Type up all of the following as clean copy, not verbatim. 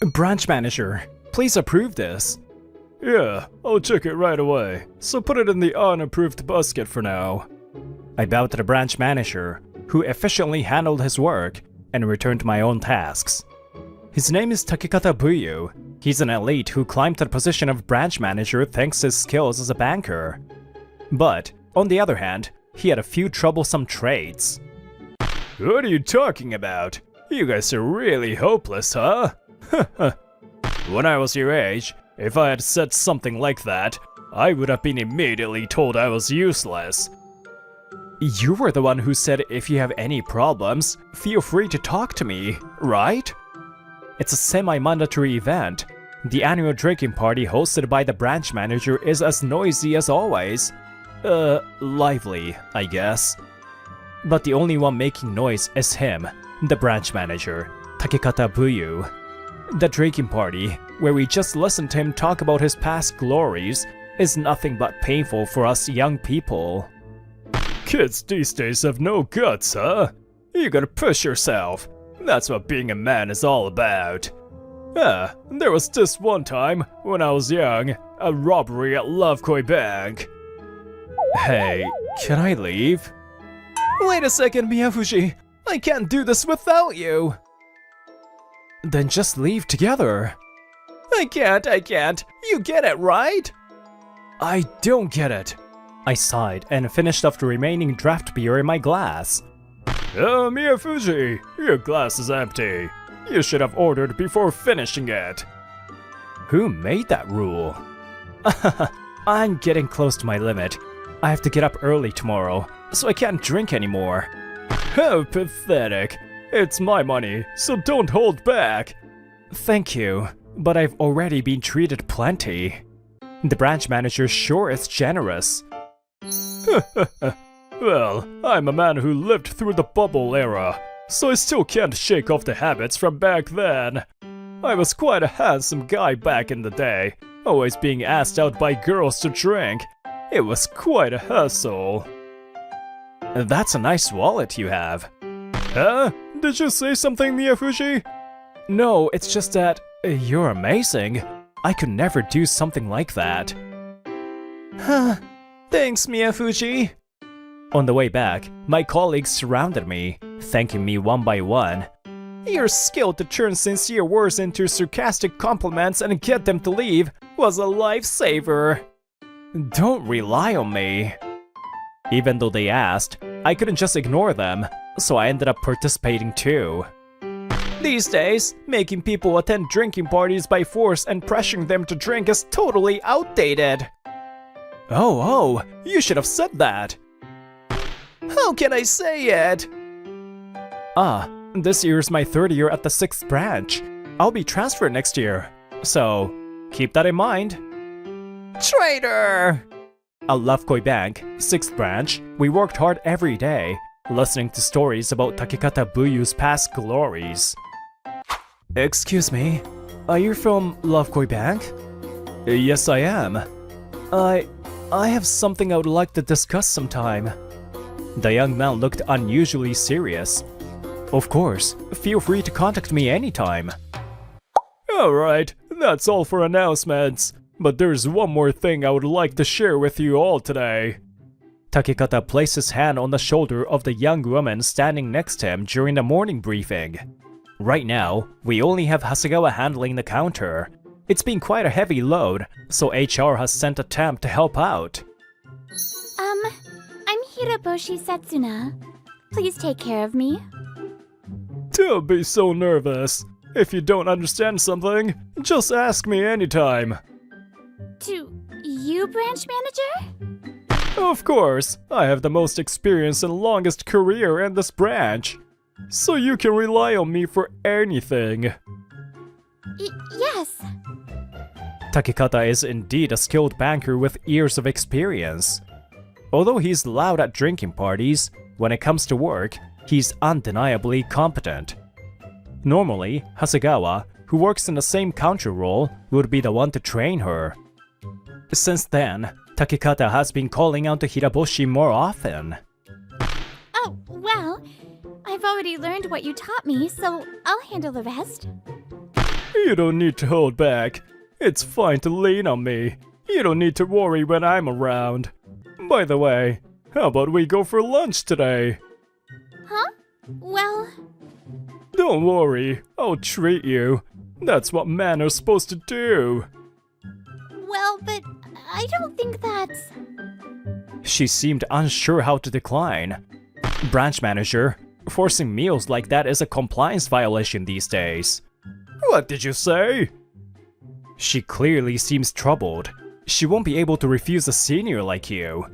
Branch manager, please approve this. Yeah, I'll check it right away, so put it in the unapproved basket for now. I bowed to the branch manager, who efficiently handled his work and returned my own tasks. His name is Takekata Buyu. He's an elite who climbed to the position of branch manager thanks to his skills as a banker. But, on the other hand, he had a few troublesome traits. What are you talking about? You guys are really hopeless, huh? When I was your age, if I had said something like that, I would have been immediately told I was useless. You were the one who said if you have any problems, feel free to talk to me, right? It's a semi-mandatory event. The annual drinking party hosted by the branch manager is as noisy as always. Lively, I guess. But the only one making noise is him, the branch manager, Takekata Buyu. The drinking party, where we just listened to him talk about his past glories, is nothing but painful for us young people. Kids these days have no guts, huh? You gotta push yourself. That's what being a man is all about. There was this one time, when I was young, a robbery at Lovekoi Bank. Hey, can I leave? Wait a second, Miyafuji. I can't do this without you. Then just leave together. I can't. You get it, right? I don't get it. I sighed and finished off the remaining draft beer in my glass. Miyafuji, your glass is empty. You should have ordered before finishing it. Who made that rule? I'm getting close to my limit. I have to get up early tomorrow, so I can't drink anymore. How pathetic. It's my money, so don't hold back. Thank you, but I've already been treated plenty. The branch manager sure is generous. Well, I'm a man who lived through the bubble era, so I still can't shake off the habits from back then. I was quite a handsome guy back in the day, always being asked out by girls to drink. It was quite a hassle. That's a nice wallet you have. Huh? Did you say something, Miyafuji? No, it's just that you're amazing. I could never do something like that. Thanks, Miyafuji. On the way back, my colleagues surrounded me, thanking me one by one. Your skill to turn sincere words into sarcastic compliments and get them to leave was a lifesaver. Don't rely on me. Even though they asked, I couldn't just ignore them, so I ended up participating too. These days, making people attend drinking parties by force and pressuring them to drink is totally outdated. Oh, you should have said that. How can I say it? This year's my third year at the 6th branch. I'll be transferred next year, so keep that in mind. Traitor! At Lovekoi Bank, 6th branch, we worked hard every day, listening to stories about Takekata Buyu's past glories. Excuse me, are you from Lovekoi Bank? Yes, I am. I have something I would like to discuss sometime. The young man looked unusually serious. Of course, feel free to contact me anytime. Alright, that's all for announcements. But there's one more thing I would like to share with you all today. Takekata placed his hand on the shoulder of the young woman standing next to him during the morning briefing. Right now, we only have Hasegawa handling the counter. It's been quite a heavy load, so HR has sent a temp to help out. I'm Hiraboshi Setsuna. Please take care of me. Don't be so nervous. If you don't understand something, just ask me anytime. To you, branch manager? Of course, I have the most experience and longest career in this branch. So you can rely on me for anything. Yes. Takekata is indeed a skilled banker with years of experience. Although he's loud at drinking parties, when it comes to work, he's undeniably competent. Normally, Hasegawa, who works in the same counter role, would be the one to train her. Since then, Takekata has been calling out to Hiraboshi more often. Oh, well, I've already learned what you taught me, so I'll handle the rest. You don't need to hold back. It's fine to lean on me. You don't need to worry when I'm around. By the way, how about we go for lunch today? Huh? Well, Don't worry, I'll treat you. That's what men are supposed to do. but I don't think that's... She seemed unsure how to decline. Branch manager, forcing meals like that is a compliance violation these days. What did you say? She clearly seems troubled. She won't be able to refuse a senior like you.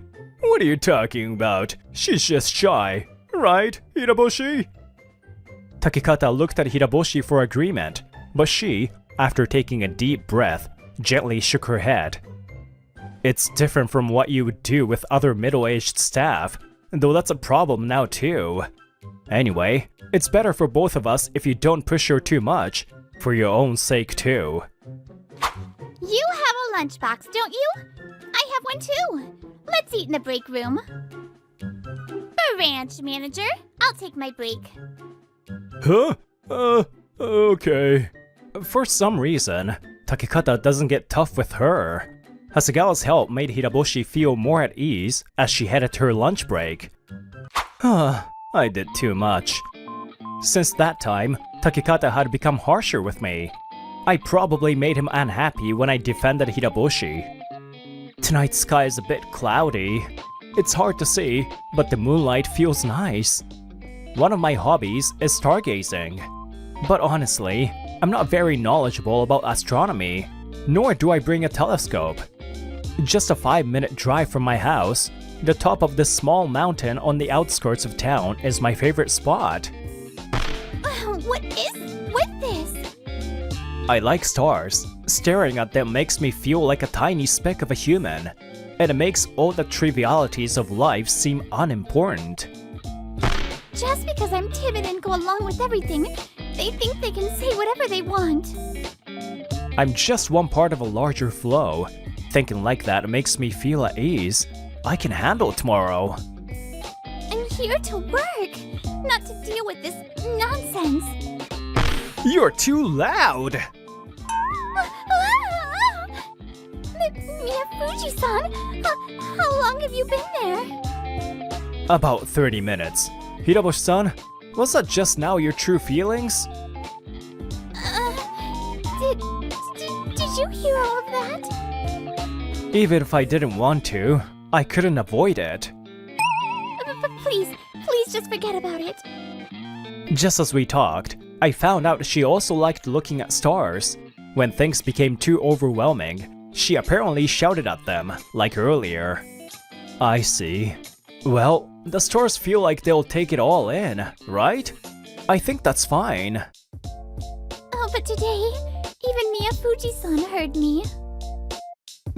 What are you talking about? She's just shy, right, Hiraboshi? Takekata looked at Hiraboshi for agreement, but she, after taking a deep breath, gently shook her head. It's different from what you would do with other middle-aged staff, though that's a problem now too. Anyway, it's better for both of us if you don't push her too much, for your own sake too. You have a lunchbox, don't you? I have one too. Let's eat in the break room. Branch manager, I'll take my break. Huh? Okay. For some reason, Takekata doesn't get tough with her. Hasegawa's help made Hiraboshi feel more at ease as she headed to her lunch break. I did too much. Since that time, Takekata had become harsher with me. I probably made him unhappy when I defended Hiraboshi. Tonight's sky is a bit cloudy. It's hard to see, but the moonlight feels nice. One of my hobbies is stargazing. But honestly, I'm not very knowledgeable about astronomy, nor do I bring a telescope. Just a 5-minute drive from my house, the top of this small mountain on the outskirts of town is my favorite spot. What is with this? I like stars. Staring at them makes me feel like a tiny speck of a human, and it makes all the trivialities of life seem unimportant. Just because I'm timid and go along with everything, they think they can say whatever they want. I'm just one part of a larger flow. Thinking like that makes me feel at ease. I can handle tomorrow. I'm here to work, not to deal with this nonsense. You're too loud! Miyafuji-san, how long have you been there? About 30 minutes. Hiraboshi-san, was that just now your true feelings? Did you hear all of that? Even if I didn't want to, I couldn't avoid it. But please just forget about it. Just as we talked, I found out she also liked looking at stars. When things became too overwhelming, she apparently shouted at them, like earlier. I see. Well, the stars feel like they'll take it all in, right? I think that's fine. Oh, but today, even Miyafuji-san heard me.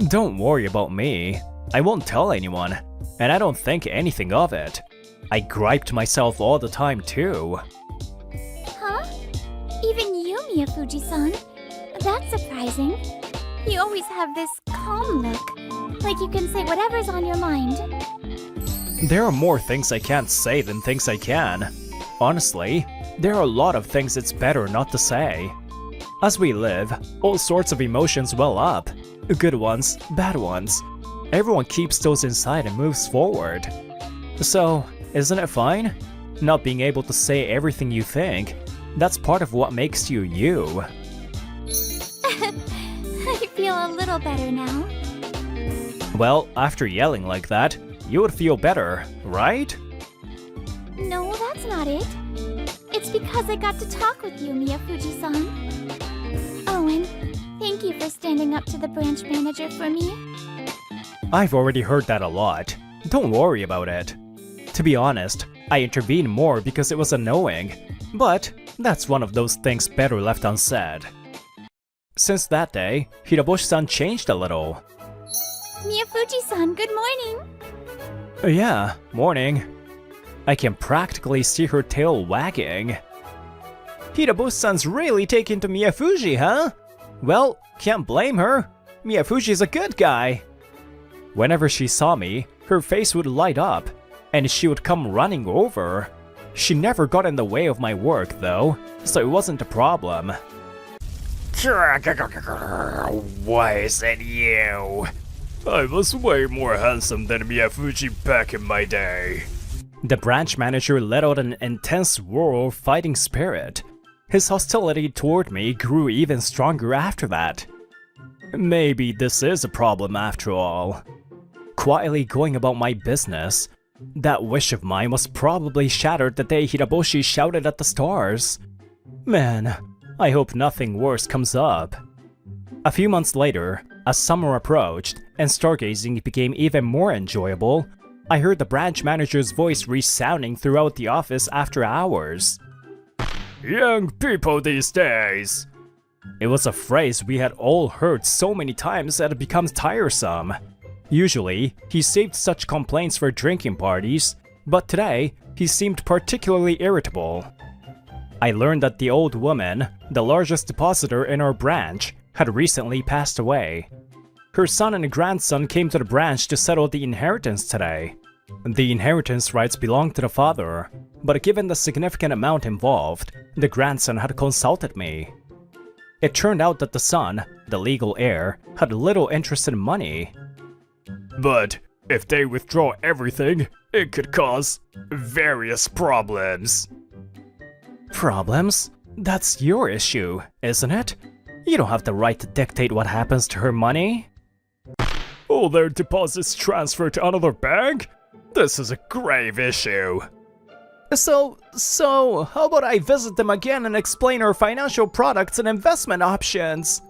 Don't worry about me. I won't tell anyone, and I don't think anything of it. I gripe to myself all the time too. Huh? Even you, Miyafuji-san? That's surprising. You always have this calm look, like you can say whatever's on your mind. There are more things I can't say than things I can. Honestly, there are a lot of things it's better not to say. As we live, all sorts of emotions well up. Good ones, bad ones. Everyone keeps those inside and moves forward. So, isn't it fine? Not being able to say everything you think, that's part of what makes you you. I feel a little better now. Well, after yelling like that, you would feel better, right? No, that's not it. It's because I got to talk with you, Miyafuji-san. Oh, and thank you for standing up to the branch manager for me. I've already heard that a lot. Don't worry about it. To be honest, I intervened more because it was annoying, but that's one of those things better left unsaid. Since that day, Hiraboshi-san changed a little. Miyafuji-san, good morning. Yeah, morning. I can practically see her tail wagging. Hiraboshi-san's really taken to Miyafuji, huh? Well, can't blame her. Miyafuji's a good guy. Whenever she saw me, her face would light up, and she would come running over. She never got in the way of my work, though, so it wasn't a problem. Why is it you? I was way more handsome than Miyafuji back in my day. The branch manager let out an intense roar of fighting spirit. His hostility toward me grew even stronger after that. Maybe this is a problem after all. Quietly going about my business, that wish of mine was probably shattered the day Hiraboshi shouted at the stars. Man, I hope nothing worse comes up. A few months later, as summer approached and stargazing became even more enjoyable, I heard the branch manager's voice resounding throughout the office after hours. Young people these days. It was a phrase we had all heard so many times that it becomes tiresome. Usually, he saved such complaints for drinking parties, but today, he seemed particularly irritable. I learned that the old woman, the largest depositor in our branch, had recently passed away. Her son and grandson came to the branch to settle the inheritance today. The inheritance rights belonged to the father, but given the significant amount involved, the grandson had consulted me. It turned out that the son, the legal heir, had little interest in money. But if they withdraw everything, it could cause various problems. Problems? That's your issue, isn't it? You don't have the right to dictate what happens to her money. All their deposits transferred to another bank? This is a grave issue. So, how about I visit them again and explain our financial products and investment options?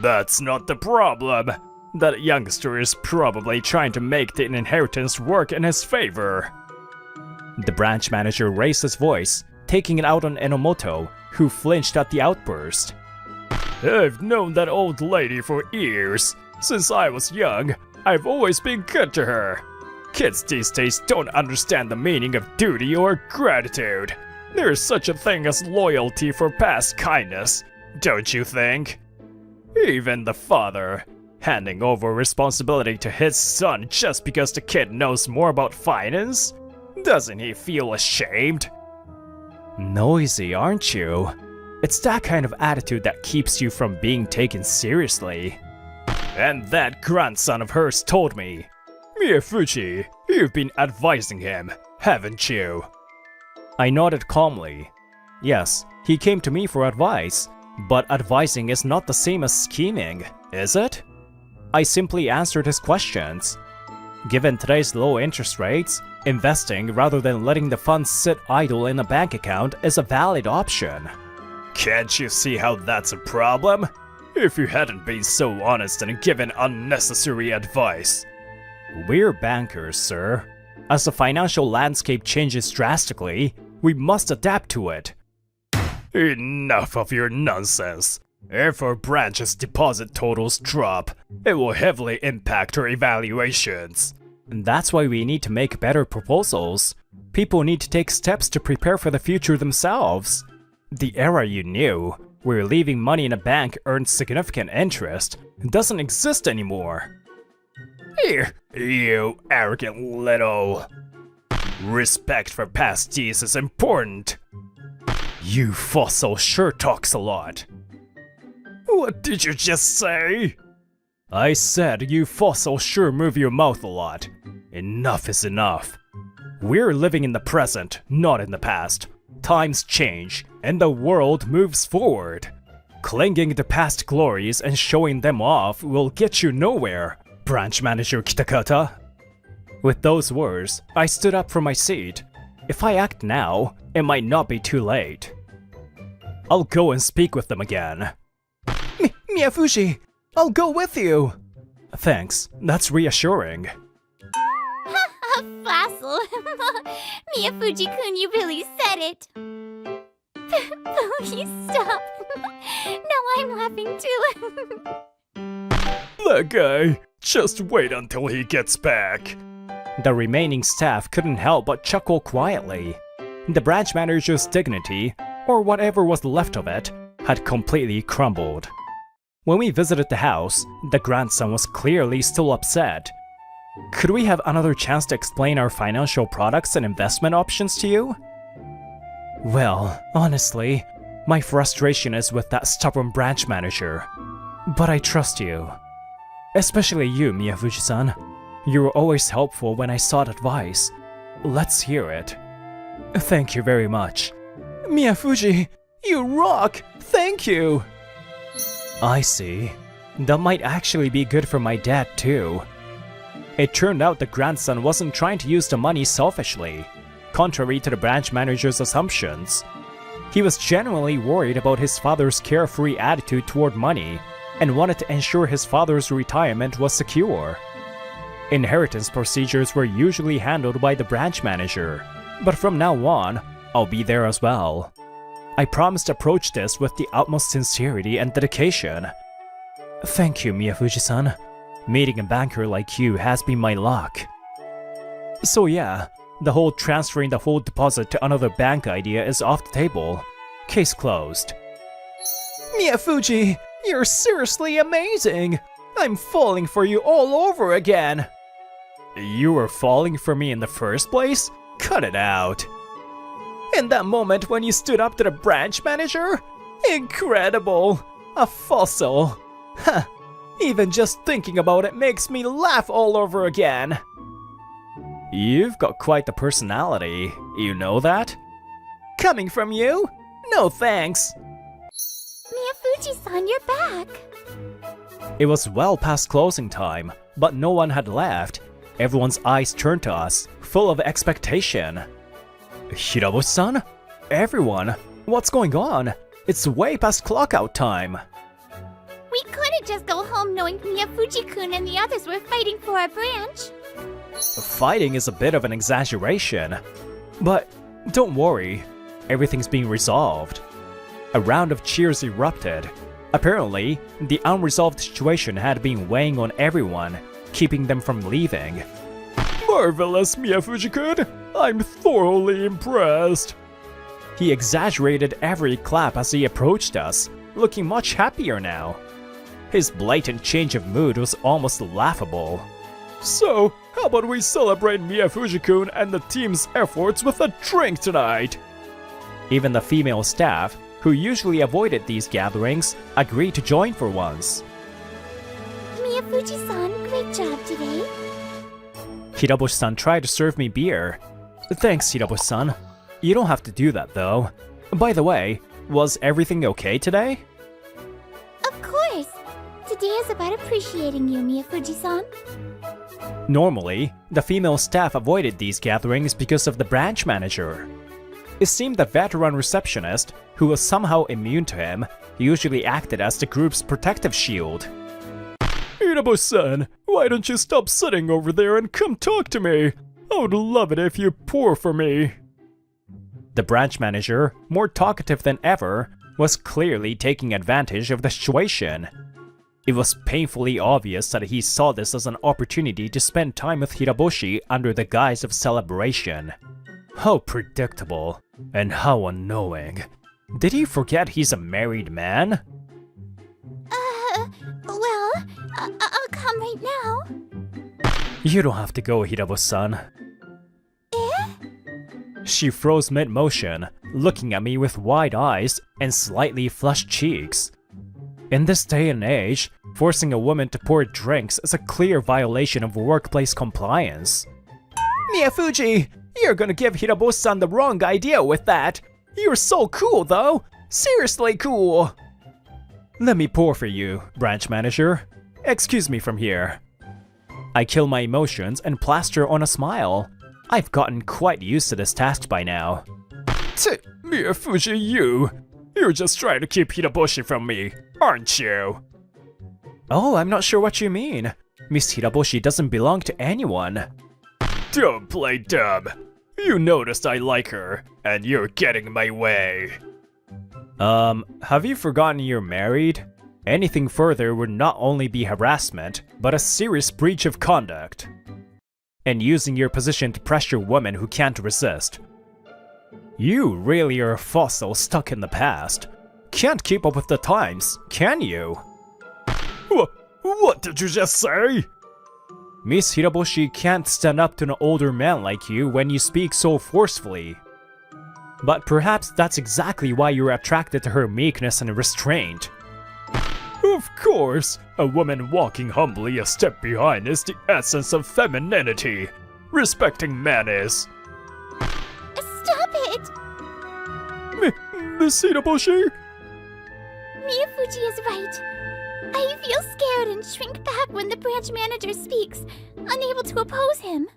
That's not the problem. That youngster is probably trying to make the inheritance work in his favor. The branch manager raised his voice, taking it out on Enomoto, who flinched at the outburst. I've known that old lady for years. Since I was young, I've always been good to her. Kids these days don't understand the meaning of duty or gratitude. There is such a thing as loyalty for past kindness, don't you think? Even the father, handing over responsibility to his son just because the kid knows more about finance? Doesn't he feel ashamed? Noisy, aren't you? It's that kind of attitude that keeps you from being taken seriously. And that grandson of hers told me. Miyafuji, you've been advising him, haven't you? I nodded calmly. Yes, he came to me for advice, but advising is not the same as scheming, is it? I simply answered his questions. Given today's low interest rates, investing rather than letting the funds sit idle in a bank account is a valid option. Can't you see how that's a problem? If you hadn't been so honest and given unnecessary advice. We're bankers, sir. As the financial landscape changes drastically, we must adapt to it. Enough of your nonsense. If our branch's deposit totals drop, it will heavily impact our evaluations. And that's why we need to make better proposals. People need to take steps to prepare for the future themselves. The era you knew, where leaving money in a bank earned significant interest, doesn't exist anymore. Here, you arrogant little... Respect for past deeds is important. You fossil sure talks a lot. What did you just say? I said you fossil sure move your mouth a lot. Enough is enough. We're living in the present, not in the past. Times change, and the world moves forward. Clinging to past glories and showing them off will get you nowhere, Branch Manager Kitakata. With those words, I stood up from my seat. If I act now, it might not be too late. I'll go and speak with them again. Miyafuji, I'll go with you! Thanks, that's reassuring. Fossil. Miyafuji-kun, you really said it. Please stop. Now I'm laughing too. That guy. Just wait until he gets back. The remaining staff couldn't help but chuckle quietly. The branch manager's dignity, or whatever was left of it, had completely crumbled. When we visited the house, the grandson was clearly still upset. Could we have another chance to explain our financial products and investment options to you? Well, honestly, My frustration is with that stubborn branch manager. But I trust you. Especially you, Miyafuji-san. You were always helpful when I sought advice. Let's hear it. Thank you very much. Miyafuji, you rock! Thank you! I see. That might actually be good for my dad too. It turned out the grandson wasn't trying to use the money selfishly, contrary to the branch manager's assumptions. He was genuinely worried about his father's carefree attitude toward money and wanted to ensure his father's retirement was secure. Inheritance procedures were usually handled by the branch manager, but from now on, I'll be there as well. I promised to approach this with the utmost sincerity and dedication. Thank you, Miyafuji-san. Meeting a banker like you has been my luck. So yeah, the whole transferring the whole deposit to another bank idea is off the table. Case closed. Miyafuji, you're seriously amazing! I'm falling for you all over again! You were falling for me in the first place? Cut it out. In that moment when you stood up to the branch manager? Incredible! A fossil! Huh. Even just thinking about it makes me laugh all over again. You've got quite the personality, you know that? Coming from you? No thanks. Miyafuji-san, you're back. It was well past closing time, but no one had left. Everyone's eyes turned to us, full of expectation. Hiraboshi-san? Everyone? What's going on? It's way past clock-out time. We couldn't just go home knowing Miyafuji-kun and the others were fighting for our branch. Fighting is a bit of an exaggeration. But don't worry, everything's being resolved. A round of cheers erupted. Apparently, the unresolved situation had been weighing on everyone, keeping them from leaving. Marvelous, Miyafuji-kun! I'm thoroughly impressed! He exaggerated every clap as he approached us, looking much happier now. His blatant change of mood was almost laughable. So, how about we celebrate Miyafuji-kun and the team's efforts with a drink tonight? Even the female staff, who usually avoided these gatherings, agreed to join for once. Miyafuji-san, great job today. Hiraboshi-san tried to serve me beer. Thanks, Hiraboshi-san. You don't have to do that though. By the way, was everything okay today? Of course. Today is about appreciating you, Miyafuji-san. Normally, the female staff avoided these gatherings because of the branch manager. It seemed the veteran receptionist, who was somehow immune to him, usually acted as the group's protective shield. Hiraboshi-san, why don't you stop sitting over there and come talk to me? I would love it if you pour for me. The branch manager, more talkative than ever, was clearly taking advantage of the situation. It was painfully obvious that he saw this as an opportunity to spend time with Hiraboshi under the guise of celebration. How predictable, and how unknowing. Did he forget he's a married man? Well, I'll come right now. You don't have to go, Hiraboshi-san. She froze mid-motion, looking at me with wide eyes and slightly flushed cheeks. In this day and age, forcing a woman to pour drinks is a clear violation of workplace compliance. Miyafuji, you're gonna give Hiraboshi-san the wrong idea with that. You're so cool though, seriously cool. Let me pour for you, branch manager. Excuse me from here. I kill my emotions and plaster on a smile. I've gotten quite used to this task by now. Miyafuji, you're just trying to keep Hiraboshi from me, aren't you? Oh, I'm not sure what you mean. Miss Hiraboshi doesn't belong to anyone. Don't play dumb. You noticed I like her, and you're getting in my way. Have you forgotten you're married? Anything further would not only be harassment, but a serious breach of conduct. And using your position to pressure women who can't resist. You really are a fossil stuck in the past. Can't keep up with the times, can you? What did you just say? Miss Hiraboshi can't stand up to an older man like you when you speak so forcefully. But perhaps that's exactly why you're attracted to her meekness and restraint. Of course, a woman walking humbly a step behind is the essence of femininity. Respecting men is. Stop it! Miss Hiraboshi? Miyafuji is right. I feel scared and shrink back when the branch manager speaks, unable to oppose him.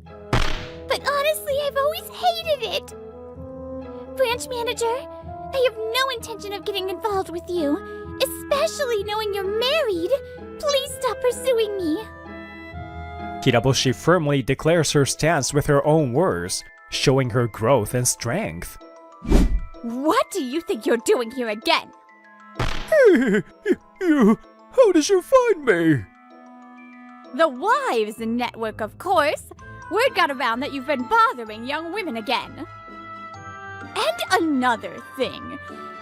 But honestly, I've always hated it. Branch manager, I have no intention of getting involved with you, especially knowing you're married. Please stop pursuing me. Hiraboshi firmly declares her stance with her own words, showing her growth and strength. What do you think you're doing here again? You, how did you find me? The Wives Network, of course. Word got around that you've been bothering young women again. And another thing.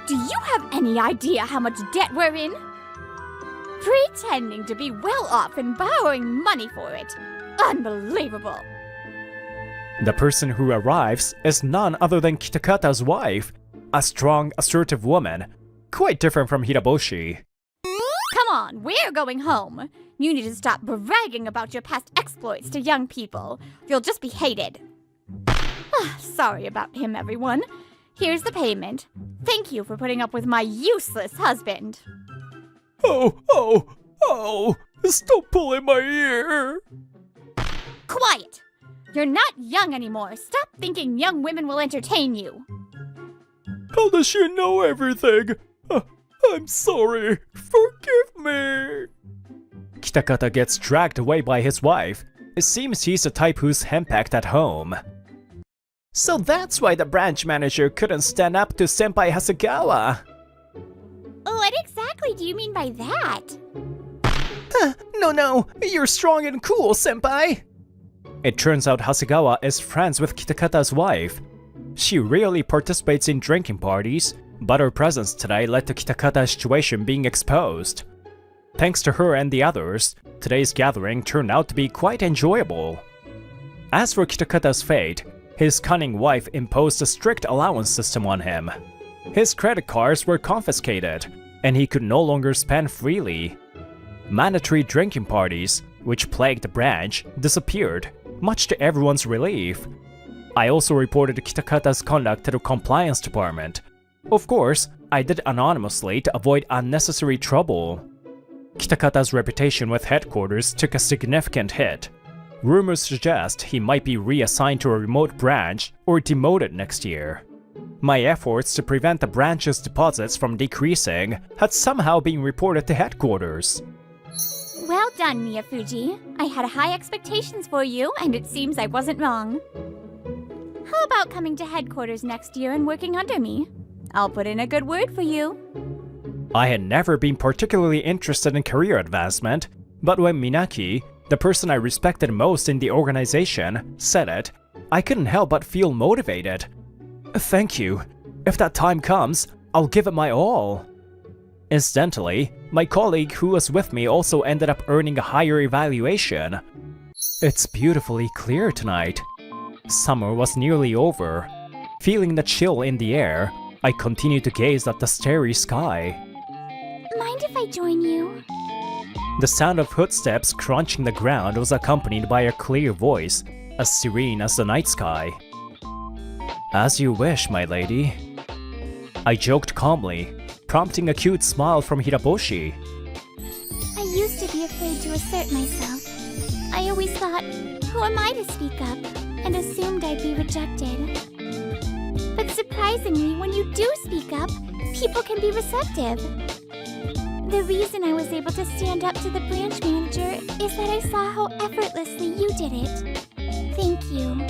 Do you have any idea how much debt we're in? Pretending to be well off and borrowing money for it. Unbelievable. The person who arrives is none other than Kitakata's wife, a strong, assertive woman, quite different from Hiraboshi. Come on, we're going home. You need to stop bragging about your past exploits to young people. You'll just be hated. Sorry about him, everyone. Here's the payment. Thank you for putting up with my useless husband. Oh! Stop pulling my ear! Quiet! You're not young anymore. Stop thinking young women will entertain you. How does she know everything? I'm sorry. Forgive me. Kitakata gets dragged away by his wife. It seems he's the type who's henpecked at home. So that's why the branch manager couldn't stand up to Senpai Hasegawa. What exactly do you mean by that? No, you're strong and cool, Senpai. It turns out Hasegawa is friends with Kitakata's wife. She rarely participates in drinking parties, but her presence today led to Kitakata's situation being exposed. Thanks to her and the others, today's gathering turned out to be quite enjoyable. As for Kitakata's fate, his cunning wife imposed a strict allowance system on him. His credit cards were confiscated, and he could no longer spend freely. Mandatory drinking parties, which plagued the branch, disappeared, much to everyone's relief. I also reported Kitakata's conduct to the compliance department. Of course, I did anonymously to avoid unnecessary trouble. Kitakata's reputation with headquarters took a significant hit. Rumors suggest he might be reassigned to a remote branch or demoted next year. My efforts to prevent the branch's deposits from decreasing had somehow been reported to headquarters. Well done, Miyafuji. I had high expectations for you, and it seems I wasn't wrong. How about coming to headquarters next year and working under me? I'll put in a good word for you. I had never been particularly interested in career advancement, but when Minaki, the person I respected most in the organization, said it, I couldn't help but feel motivated. Thank you. If that time comes, I'll give it my all. Incidentally, my colleague who was with me also ended up earning a higher evaluation. It's beautifully clear tonight. Summer was nearly over. Feeling the chill in the air, I continued to gaze at the starry sky. Mind if I join you? The sound of footsteps crunching the ground was accompanied by a clear voice, as serene as the night sky. As you wish, my lady. I joked calmly, prompting a cute smile from Hiraboshi. I used to be afraid to assert myself. I always thought, who am I to speak up? And assumed I'd be rejected. But surprisingly, when you do speak up, people can be receptive. The reason I was able to stand up to the branch manager is that I saw how effortlessly you did it. Thank you.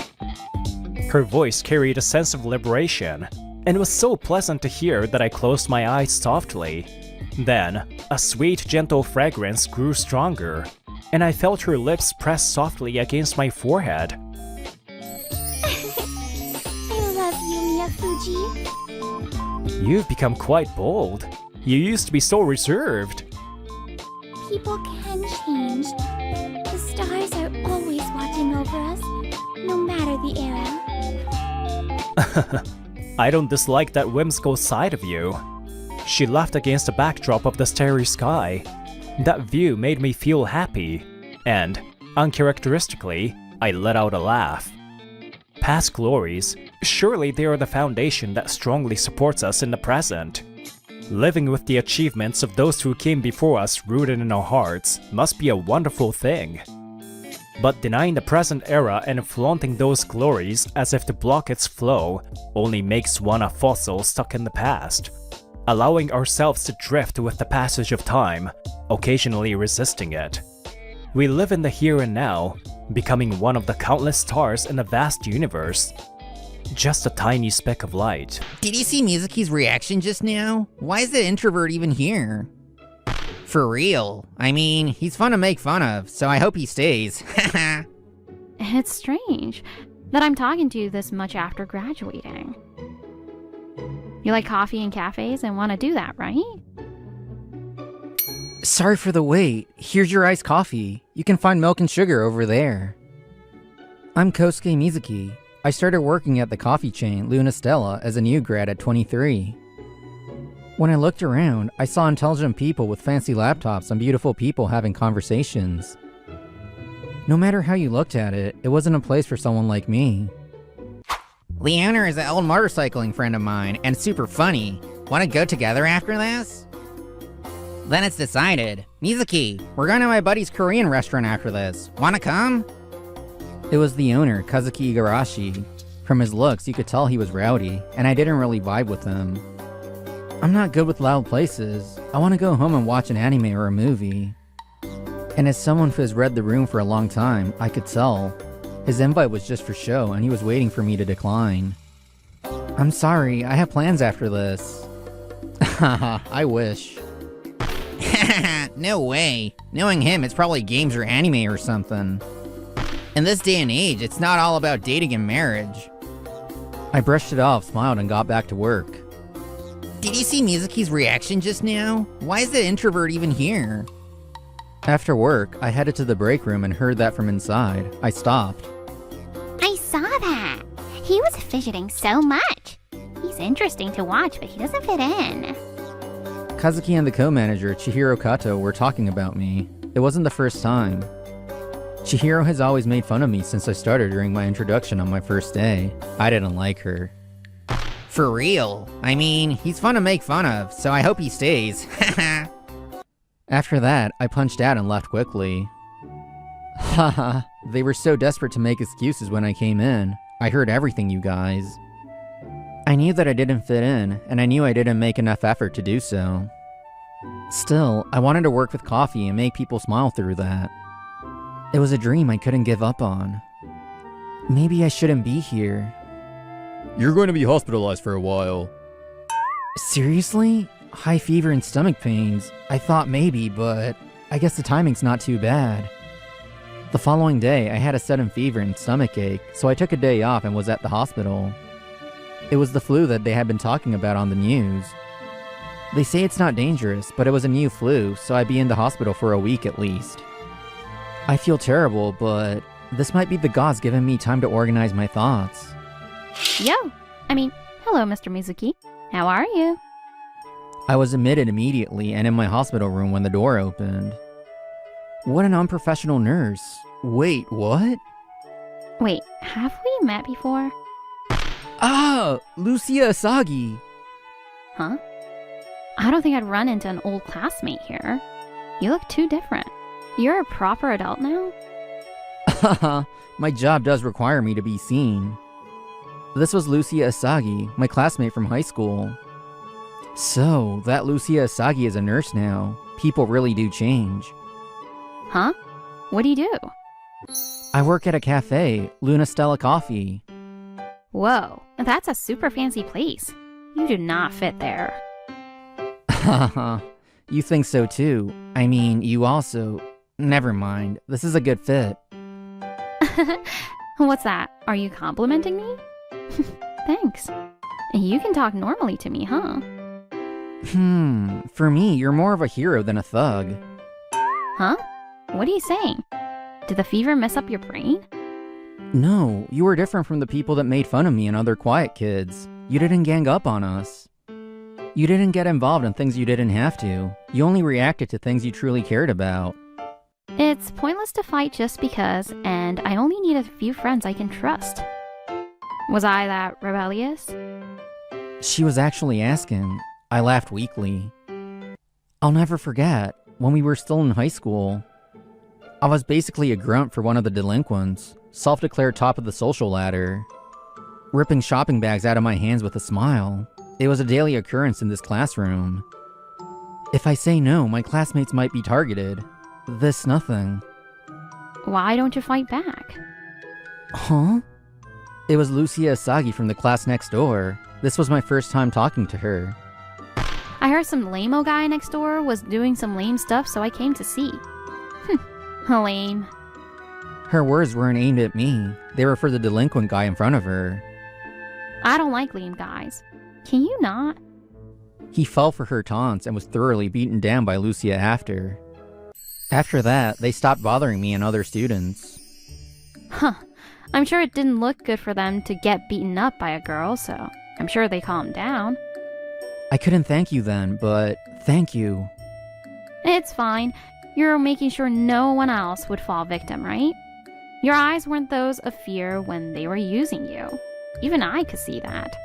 Her voice carried a sense of liberation, and was so pleasant to hear that I closed my eyes softly. Then, a sweet, gentle fragrance grew stronger, and I felt her lips press softly against my forehead. I love you, Miyafuji. You've become quite bold. You used to be so reserved. People can change. The stars are always watching over us, no matter the era. I don't dislike that whimsical side of you. She laughed against the backdrop of the starry sky. That view made me feel happy, and, uncharacteristically, I let out a laugh. Past glories, surely they are the foundation that strongly supports us in the present. Living with the achievements of those who came before us rooted in our hearts must be a wonderful thing. But denying the present era and flaunting those glories as if to block its flow only makes one a fossil stuck in the past, allowing ourselves to drift with the passage of time, occasionally resisting it. We live in the here and now, becoming one of the countless stars in a vast universe. Just a tiny speck of light. Did you see Mizuki's reaction just now? Why is the introvert even here? For real. I mean, he's fun to make fun of, so I hope he stays. It's strange that I'm talking to you this much after graduating. You like coffee and cafes and want to do that, right? Sorry for the wait. Here's your iced coffee. You can find milk and sugar over there. I'm Kosuke Mizuki. I started working at the coffee chain Luna Stella as a new grad at 23. When I looked around, I saw intelligent people with fancy laptops and beautiful people having conversations. No matter how you looked at it, it wasn't a place for someone like me. Leona is an old motorcycling friend of mine and super funny. Want to go together after this? Then it's decided. Mizuki, we're going to my buddy's Korean restaurant after this. Wanna come? It was the owner, Kazuki Igarashi. From his looks, you could tell he was rowdy, and I didn't really vibe with him. I'm not good with loud places. I want to go home and watch an anime or a movie. And as someone who has read The Room for a long time, I could tell. His invite was just for show, and he was waiting for me to decline. I'm sorry, I have plans after this. Haha, I wish. No way. Knowing him, it's probably games or anime or something. In this day and age, it's not all about dating and marriage. I brushed it off, smiled, and got back to work. Did you see Mizuki's reaction just now? Why is the introvert even here? After work, I headed to the break room and heard that from inside. I stopped. I saw that. He was fidgeting so much. He's interesting to watch, but he doesn't fit in. Kazuki and the co-manager, Chihiro Kato, were talking about me. It wasn't the first time. Chihiro has always made fun of me since I started during my introduction on my first day. I didn't like her. For real. I mean, he's fun to make fun of, so I hope he stays. After that, I punched out and left quickly. Haha, they were so desperate to make excuses when I came in. I heard everything, you guys. I knew that I didn't fit in, and I knew I didn't make enough effort to do so. Still, I wanted to work with coffee and make people smile through that. It was a dream I couldn't give up on. Maybe I shouldn't be here. You're going to be hospitalized for a while. Seriously? High fever and stomach pains. I thought maybe, but I guess the timing's not too bad. The following day, I had a sudden fever and stomach ache, so I took a day off and was at the hospital. It was the flu that they had been talking about on the news. They say it's not dangerous, but it was a new flu, so I'd be in the hospital for a week at least. I feel terrible, but this might be the gods giving me time to organize my thoughts. Hello, Mr. Mizuki. How are you? I was admitted immediately and in my hospital room when the door opened. What an unprofessional nurse. Wait, what? Wait, have we met before? Ah, Lucia Asagi. Huh? I don't think I'd run into an old classmate here. You look too different. You're a proper adult now? Haha, my job does require me to be seen. This was Lucia Asagi, my classmate from high school. So, that Lucia Asagi is a nurse now. People really do change. Huh? What do you do? I work at a cafe, Luna Stella Coffee. Whoa, that's a super fancy place. You do not fit there. Haha, you think so too. I mean, you also... Never mind, this is a good fit. What's that? Are you complimenting me? Thanks. You can talk normally to me, huh? For me, you're more of a hero than a thug. Huh? What are you saying? Did the fever mess up your brain? No, you were different from the people that made fun of me and other quiet kids. You didn't gang up on us. You didn't get involved in things you didn't have to. You only reacted to things you truly cared about. It's pointless to fight just because, and I only need a few friends I can trust. Was I that rebellious? She was actually asking. I laughed weakly. I'll never forget, when we were still in high school, I was basically a grunt for one of the delinquents, self-declared top of the social ladder, ripping shopping bags out of my hands with a smile. It was a daily occurrence in this classroom. If I say no, my classmates might be targeted. This nothing. Why don't you fight back? Huh? It was Lucia Asagi from the class next door. This was my first time talking to her. I heard some lame-o guy next door was doing some lame stuff, so I came to see. Lame. Her words weren't aimed at me. They were for the delinquent guy in front of her. I don't like lame guys. Can you not? He fell for her taunts and was thoroughly beaten down by Lucia after. After that, they stopped bothering me and other students. Huh. I'm sure it didn't look good for them to get beaten up by a girl, so I'm sure they calmed down. I couldn't thank you then, but thank you. It's fine. You're making sure no one else would fall victim, right? Your eyes weren't those of fear when they were using you. Even I could see that.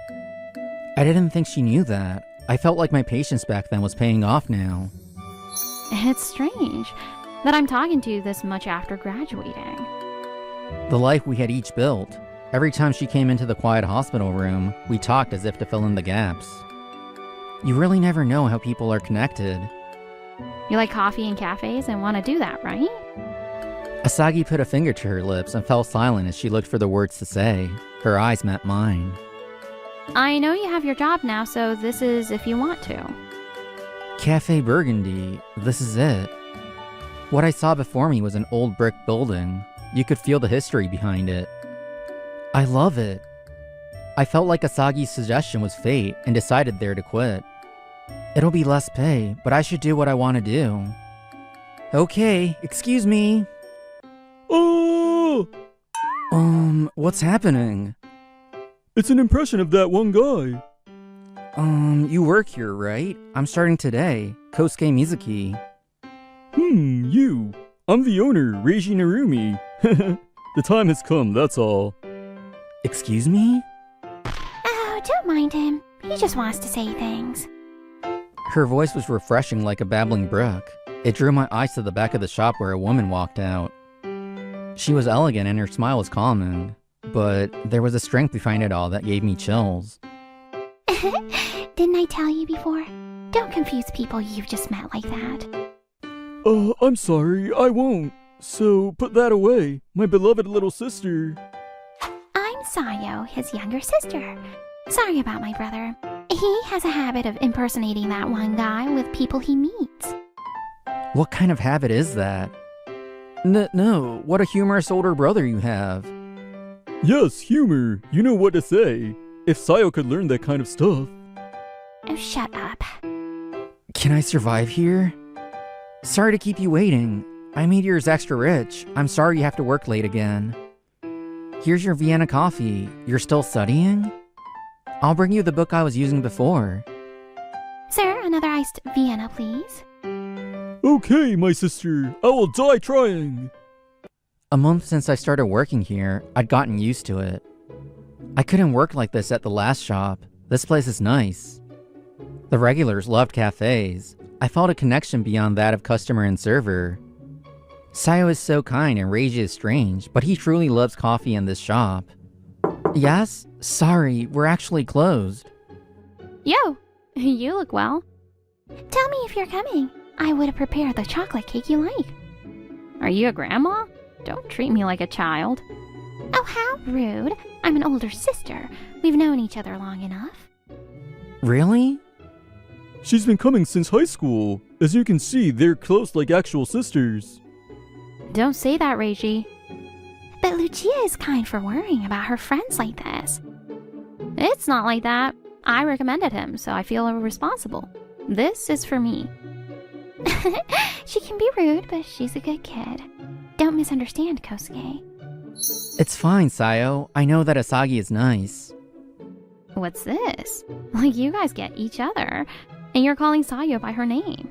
I didn't think she knew that. I felt like my patience back then was paying off now. It's strange that I'm talking to you this much after graduating. The life we had each built. Every time she came into the quiet hospital room, we talked as if to fill in the gaps. You really never know how people are connected. You like coffee and cafes and want to do that, right? Asagi put a finger to her lips and fell silent as she looked for the words to say. Her eyes met mine. I know you have your job now, so this is if you want to. Cafe Burgundy, this is it. What I saw before me was an old brick building. You could feel the history behind it. I love it. I felt like Asagi's suggestion was fate and decided there to quit. It'll be less pay, but I should do what I want to do. Okay, excuse me. Oh! What's happening? It's an impression of that one guy. You work here, right? I'm starting today. Kosuke Mizuki. You. I'm the owner, Reiji Narumi. The time has come, that's all. Excuse me? Oh, don't mind him. He just wants to say things. Her voice was refreshing like a babbling brook. It drew my eyes to the back of the shop where a woman walked out. She was elegant and her smile was calming, but there was a strength behind it all that gave me chills. Didn't I tell you before? Don't confuse people you've just met like that. I'm sorry, I won't. So, put that away, my beloved little sister. I'm Sayo, his younger sister. Sorry about my brother. He has a habit of impersonating that one guy with people he meets. What kind of habit is that? No, what a humorous older brother you have. Yes, humor, you know what to say. If Sayo could learn that kind of stuff. Oh, shut up. Can I survive here? Sorry to keep you waiting. I made yours extra rich. I'm sorry you have to work late again. Here's your Vienna coffee. You're still studying? I'll bring you the book I was using before. Sir, another iced Vienna, please. Okay, my sister, I will die trying. A month since I started working here, I'd gotten used to it. I couldn't work like this at the last shop. This place is nice. The regulars loved cafes. I felt a connection beyond that of customer and server. Sayo is so kind and Reiji is strange, but he truly loves coffee in this shop. Yes? Sorry, we're actually closed. Yo, you look well. Tell me if you're coming. I would have prepared the chocolate cake you like. Are you a grandma? Don't treat me like a child. Oh, how rude. I'm an older sister. We've known each other long enough. Really? She's been coming since high school. As you can see, they're close like actual sisters. Don't say that, Reiji. But Lucia is kind for worrying about her friends like this. It's not like that. I recommended him, so I feel responsible. This is for me. She can be rude, but she's a good kid. Don't misunderstand, Kosuke. It's fine, Sayo. I know that Asagi is nice. What's this? Like, you guys get each other, and you're calling Sayo by her name.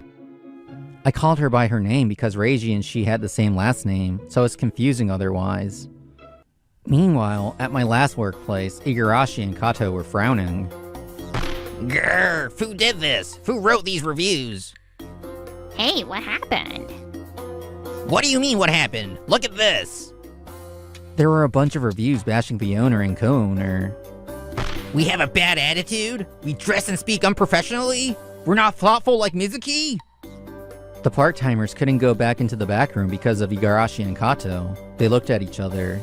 I called her by her name because Reiji and she had the same last name, so it's confusing otherwise. Meanwhile, at my last workplace, Igarashi and Kato were frowning. Grr, who did this? Who wrote these reviews? Hey, what happened? What do you mean what happened? Look at this! There were a bunch of reviews bashing the owner and co-owner. We have a bad attitude? We dress and speak unprofessionally? We're not thoughtful like Mizuki? The part-timers couldn't go back into the back room because of Igarashi and Kato. They looked at each other.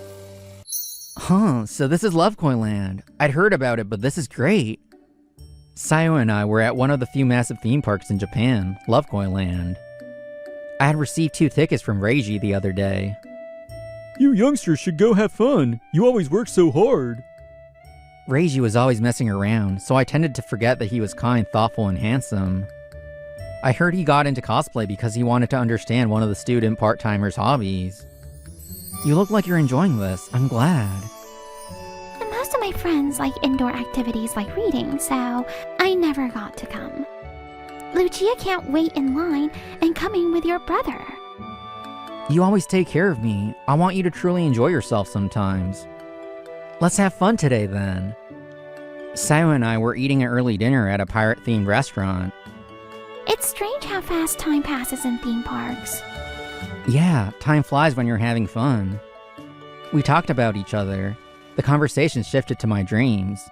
Huh, so this is Love Koi Land. I'd heard about it, but this is great. Sayo and I were at one of the few massive theme parks in Japan, Love Koi Land. I had received 2 tickets from Reiji the other day. You youngsters should go have fun. You always work so hard. Reiji was always messing around, so I tended to forget that he was kind, thoughtful, and handsome. I heard he got into cosplay because he wanted to understand one of the student part-timers' hobbies. You look like you're enjoying this. I'm glad. Most of my friends like indoor activities like reading, so I never got to come. Lucia can't wait in line and coming with your brother. You always take care of me. I want you to truly enjoy yourself sometimes. Let's have fun today, then. Sayo and I were eating an early dinner at a pirate-themed restaurant. It's strange how fast time passes in theme parks. Yeah, time flies when you're having fun. We talked about each other. The conversation shifted to my dreams.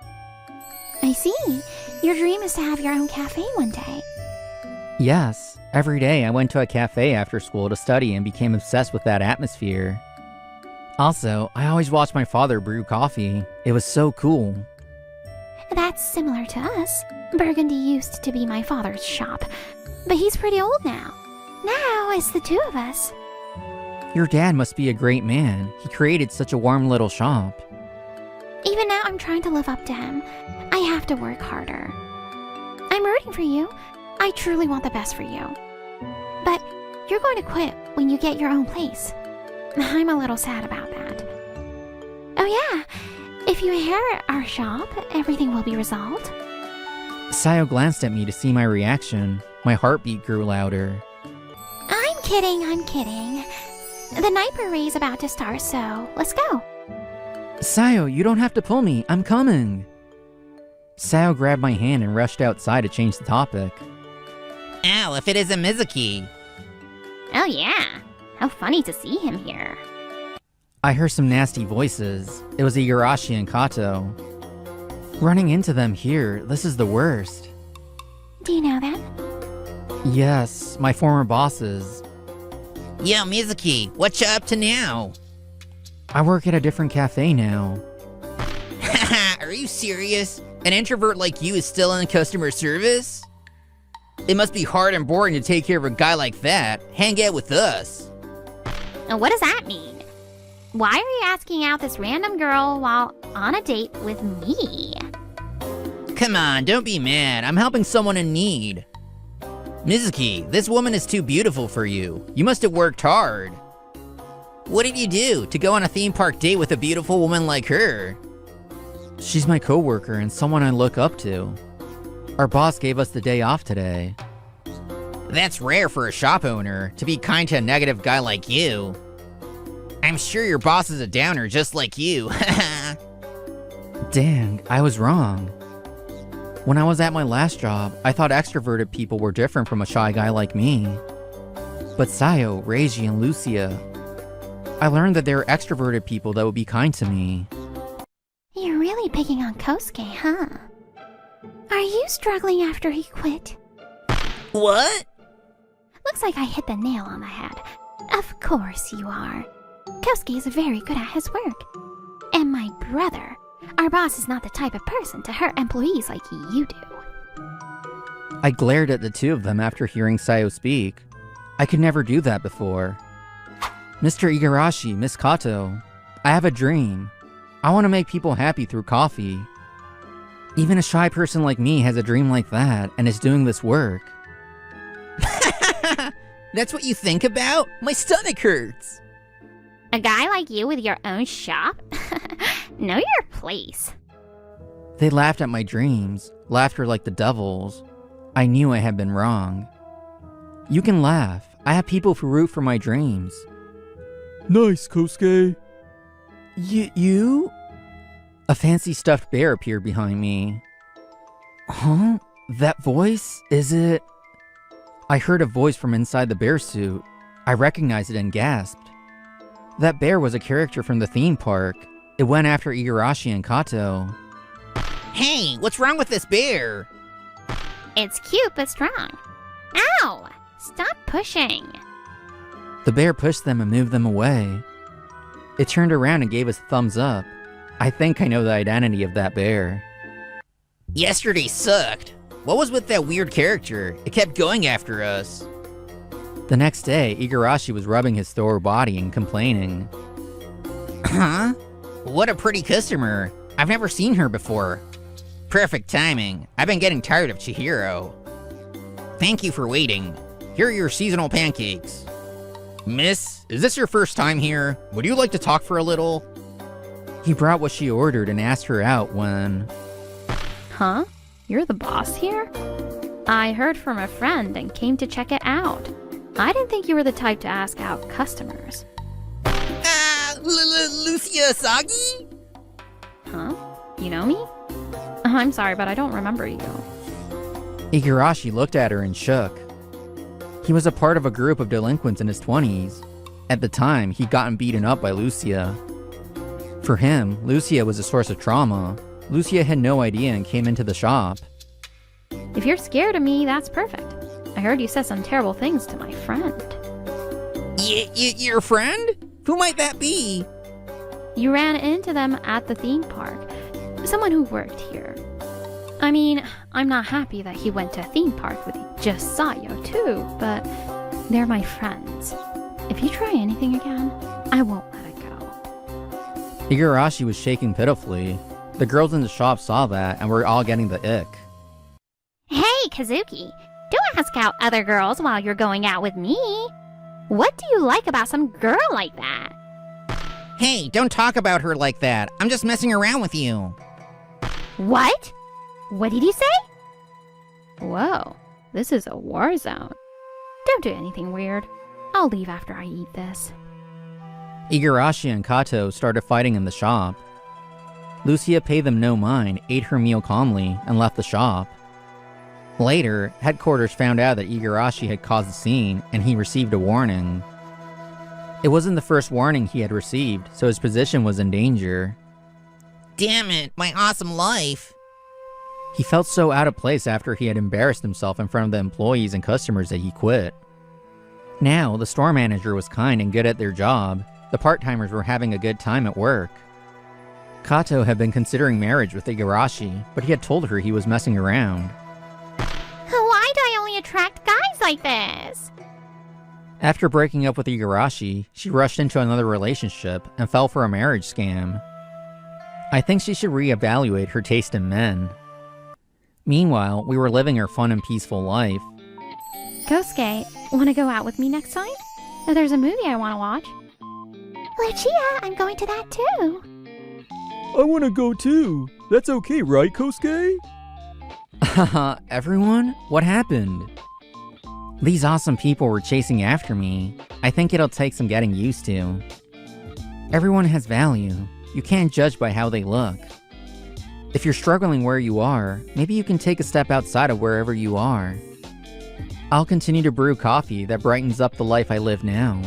I see. Your dream is to have your own cafe one day. Yes, every day I went to a cafe after school to study and became obsessed with that atmosphere. Also, I always watched my father brew coffee. It was so cool. That's similar to us. Burgundy used to be my father's shop, but he's pretty old now. Now it's the 2 of us. Your dad must be a great man. He created such a warm little shop. Even now I'm trying to live up to him. I have to work harder. I'm rooting for you. I truly want the best for you. But you're going to quit when you get your own place. I'm a little sad about that. Oh yeah, if you inherit our shop, everything will be resolved. Sayo glanced at me to see my reaction. My heartbeat grew louder. I'm kidding. The night parade's about to start, so let's go. Sayo, you don't have to pull me. I'm coming. Sayo grabbed my hand and rushed outside to change the topic. Ow, if it isn't Mizuki. Oh yeah, how funny to see him here. I heard some nasty voices. It was Igarashi and Kato. Running into them here, this is the worst. Do you know them? Yes, my former bosses. Yo, Mizuki, what you up to now? I work at a different cafe now. Haha, are you serious? An introvert like you is still in customer service? It must be hard and boring to take care of a guy like that. Hang out with us. And what does that mean? Why are you asking out this random girl while on a date with me? Come on, don't be mad. I'm helping someone in need. Mizuki, this woman is too beautiful for you. You must have worked hard. What did you do to go on a theme park date with a beautiful woman like her? She's my coworker and someone I look up to. Our boss gave us the day off today. That's rare for a shop owner, to be kind to a negative guy like you. I'm sure your boss is a downer just like you. Dang, I was wrong. When I was at my last job, I thought extroverted people were different from a shy guy like me. But Sayo, Reiji, and Lucia, I learned that there are extroverted people that would be kind to me. You're really picking on Kosuke, huh? Are you struggling after he quit? What? Looks like I hit the nail on the head. Of course you are. Kosuke is very good at his work. And my brother, our boss is not the type of person to hurt employees like you do. I glared at the 2 of them after hearing Sayo speak. I could never do that before. Mr. Igarashi, Miss Kato, I have a dream. I want to make people happy through coffee. Even a shy person like me has a dream like that and is doing this work. That's what you think about? My stomach hurts. A guy like you with your own shop? Know your place. They laughed at my dreams, laughter like the devil's. I knew I had been wrong. You can laugh. I have people who root for my dreams. Nice, Kosuke. You? A fancy stuffed bear appeared behind me. Huh? That voice? Is it? I heard a voice from inside the bear suit. I recognized it and gasped. That bear was a character from the theme park. It went after Igarashi and Kato. Hey, what's wrong with this bear? It's cute but strong. Ow! Stop pushing. The bear pushed them and moved them away. It turned around and gave us a thumbs up. I think I know the identity of that bear. Yesterday sucked. What was with that weird character? It kept going after us. The next day, Igarashi was rubbing his sore body and complaining. Huh? What a pretty customer. I've never seen her before. Perfect timing. I've been getting tired of Chihiro. Thank you for waiting. Here are your seasonal pancakes. Miss, is this your first time here? Would you like to talk for a little? He brought what she ordered and asked her out when... Huh? You're the boss here? I heard from a friend and came to check it out. I didn't think you were the type to ask out customers. Lucia Asagi? Huh? You know me? I'm sorry, but I don't remember you. Igarashi looked at her and shook. He was a part of a group of delinquents in his 20s. At the time, he'd gotten beaten up by Lucia. For him, Lucia was a source of trauma. Lucia had no idea and came into the shop. If you're scared of me, that's perfect. I heard you said some terrible things to my friend. Your friend? Who might that be? You ran into them at the theme park. Someone who worked here. I mean, I'm not happy that he went to a theme park with just Sayo too, but they're my friends. If you try anything again, I won't let it go. Igarashi was shaking pitifully. The girls in the shop saw that and were all getting the ick. Hey, Kazuki. Don't ask out other girls while you're going out with me. What do you like about some girl like that? Hey, don't talk about her like that. I'm just messing around with you. What? What did you say? Whoa, this is a war zone. Don't do anything weird. I'll leave after I eat this. Igarashi and Kato started fighting in the shop. Lucia paid them no mind, ate her meal calmly, and left the shop. Later, headquarters found out that Igarashi had caused the scene, and he received a warning. It wasn't the first warning he had received, so his position was in danger. Damn it, my awesome life. He felt so out of place after he had embarrassed himself in front of the employees and customers that he quit. Now, the store manager was kind and good at their job. The part-timers were having a good time at work. Kato had been considering marriage with Igarashi, but he had told her he was messing around. Why do I only attract guys like this? After breaking up with Igarashi, she rushed into another relationship and fell for a marriage scam. I think she should reevaluate her taste in men. Meanwhile, we were living our fun and peaceful life. Kosuke, wanna go out with me next time? There's a movie I wanna watch. Lucia, I'm going to that too. I want to go too. That's okay, right, Kosuke? Haha, everyone? What happened? These awesome people were chasing after me. I think it'll take some getting used to. Everyone has value. You can't judge by how they look. If you're struggling where you are, maybe you can take a step outside of wherever you are. I'll continue to brew coffee that brightens up the life I live now.